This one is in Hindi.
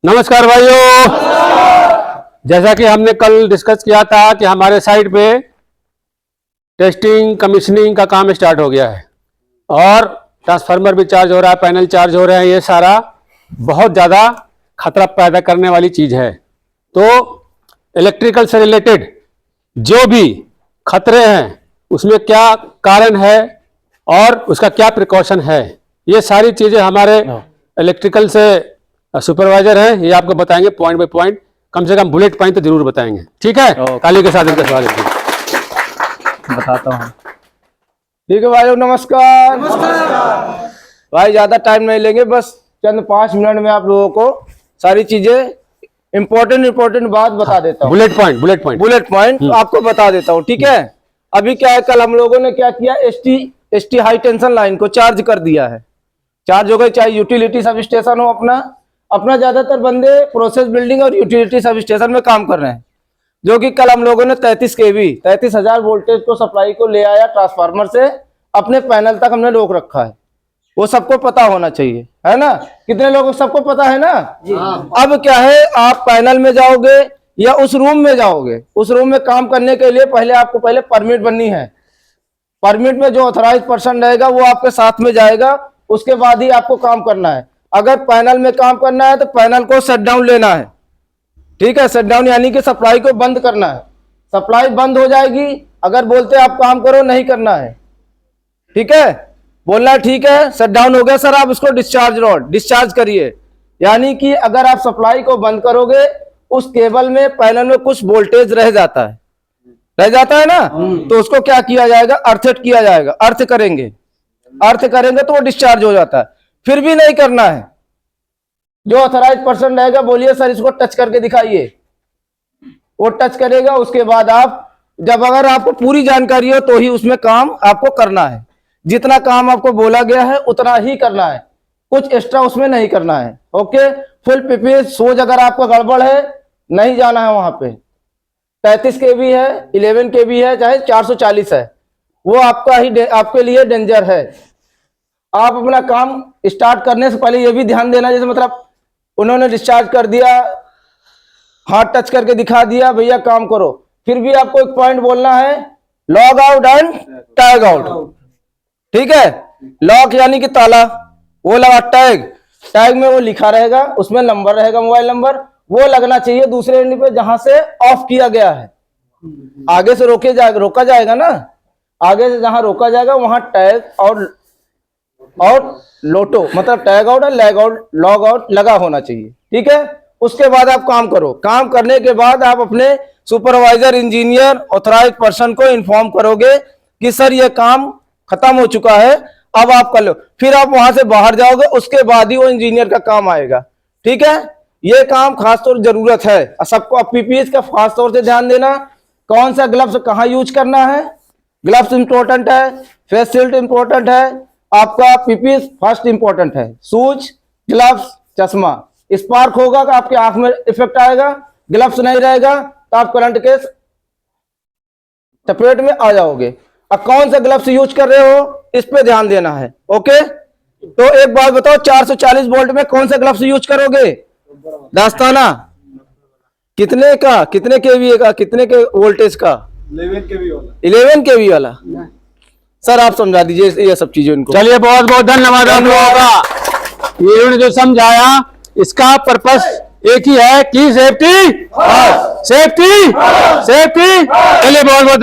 नमस्कार भाइयों, जैसा कि हमने कल डिस्कस किया था कि हमारे साइट पे टेस्टिंग कमीशनिंग का काम स्टार्ट हो गया है और ट्रांसफार्मर भी चार्ज हो रहा है, पैनल चार्ज हो रहे हैं। ये सारा बहुत ज़्यादा खतरा पैदा करने वाली चीज़ है। तो इलेक्ट्रिकल से रिलेटेड जो भी खतरे हैं उसमें क्या कारण है और उसका क्या प्रिकॉशन है, ये सारी चीज़ें हमारे इलेक्ट्रिकल से सुपरवाइजर हैं, ये आपको बताएंगे पॉइंट बाय पॉइंट, कम से कम बुलेट पॉइंट तो जरूर बताएंगे। ठीक है, काली के साथ इनका स्वागत है। बताता हूँ। ठीक है भाई, नमस्कार। भाई ज्यादा टाइम नहीं लेंगे, बस चंद 5 मिनट में आप लोगों को सारी चीजें इम्पोर्टेंट बात बता देता हूँ। बुलेट पॉइंट आपको बता देता हूँ। ठीक है, अभी क्या है, कल हम लोगों ने क्या किया, एसटी हाई टेंशन लाइन को चार्ज कर दिया है। चार्ज हो गई, चाहे यूटिलिटी सब स्टेशन हो, अपना ज्यादातर बंदे प्रोसेस बिल्डिंग और यूटिलिटी सब स्टेशन में काम कर रहे हैं। जो कि कल हम लोगों ने 33,000 वोल्टेज को सप्लाई को ले आया ट्रांसफार्मर से अपने पैनल तक हमने रोक रखा है। वो सबको पता होना चाहिए, है ना? कितने लोगों को सबको पता है ना जी? अब क्या है, आप पैनल में जाओगे या उस रूम में जाओगे, उस रूम में काम करने के लिए पहले आपको परमिट बननी है। परमिट में जो ऑथराइज पर्सन रहेगा वो आपके साथ में जाएगा, उसके बाद ही आपको काम करना है। अगर पैनल में काम करना है तो पैनल को शट डाउन लेना है। ठीक है, शट डाउन यानी कि सप्लाई को बंद करना है। सप्लाई बंद हो जाएगी, अगर बोलते आप काम करो, नहीं करना है। ठीक है, बोलना है ठीक है शट डाउन हो गया सर, आप इसको डिस्चार्ज करिए। यानी कि अगर आप सप्लाई को बंद करोगे, उस केबल में पैनल में कुछ वोल्टेज रह जाता है ना, तो उसको क्या किया जाएगा, अर्थेट किया जाएगा। अर्थ करेंगे तो वो डिस्चार्ज हो जाता है। फिर भी नहीं करना है, जो ऑथराइज पर्सन रहेगा बोलिए सर इसको टच करके दिखाइए, वो टच करेगा। उसके बाद अगर आपको पूरी जानकारी हो तो ही उसमें काम आपको करना है। जितना काम आपको बोला गया है उतना ही करना है, कुछ एक्स्ट्रा उसमें नहीं करना है। ओके, फुल पीपीएस सोच अगर आपका गड़बड़ है, नहीं जाना है वहां पे। 33 kV है, 11 kV है, चाहे 440 है, वो आपके लिए डेंजर है। आप अपना काम स्टार्ट करने से पहले ये भी ध्यान देना, जैसे मतलब उन्होंने डिस्चार्ज कर दिया, हाथ टच करके दिखा दिया, भैया काम करो, फिर भी आपको एक पॉइंट बोलना है, log out and tag out. ठीक है, लॉक यानी कि ताला, वो लगा टैग में वो लिखा रहेगा, उसमें नंबर रहेगा, मोबाइल नंबर, वो लगना चाहिए दूसरे एंड पे जहां से ऑफ किया गया है। आगे से रोका जाएगा ना, आगे से जहां रोका जाएगा वहां टैग और लोटो मतलब टैग आउट और लॉग आउट लगा होना चाहिए। ठीक है, उसके बाद आप काम करो। काम करने के बाद आप अपने सुपरवाइजर, इंजीनियर, ऑथराइज पर्सन को इन्फॉर्म करोगे कि सर ये काम खत्म हो चुका है, अब आप कर लो। फिर आप वहां से बाहर जाओगे, उसके बाद ही वो इंजीनियर का काम आएगा। ठीक है, ये काम खासतौर जरूरत है सबको। अब पीपीएस का खास तौर से ध्यान देना, कौन सा ग्लव्स कहाँ यूज करना है, ग्लव्स इंपॉर्टेंट है, फेस शील्ड इंपॉर्टेंट है, आपका पीपीएस फर्स्ट इंपॉर्टेंट है, शूज, ग्लव्स, चश्मा। स्पार्क होगा तो आपके आंख में इफेक्ट आएगा, ग्लव्स नहीं रहेगा तो आप करंट के चपेट में आ जाओगे। अब कौन सा ग्लव्स यूज कर रहे हो इस पे ध्यान देना है। ओके, तो एक बात बताओ, 440 वोल्ट में कौन सा ग्लव्स यूज करोगे? दास्ताना कितने का, कितने केवी का, कितने के वोल्टेज का? 11 केवी वाला। सर आप समझा दीजिए ये सब चीजें इनको। चलिए, बहुत बहुत धन्यवाद आप लोगों का। ये इन्होंने जो समझाया, इसका पर्पस एक ही है कि सेफ्टी। चलिए, बहुत बहुत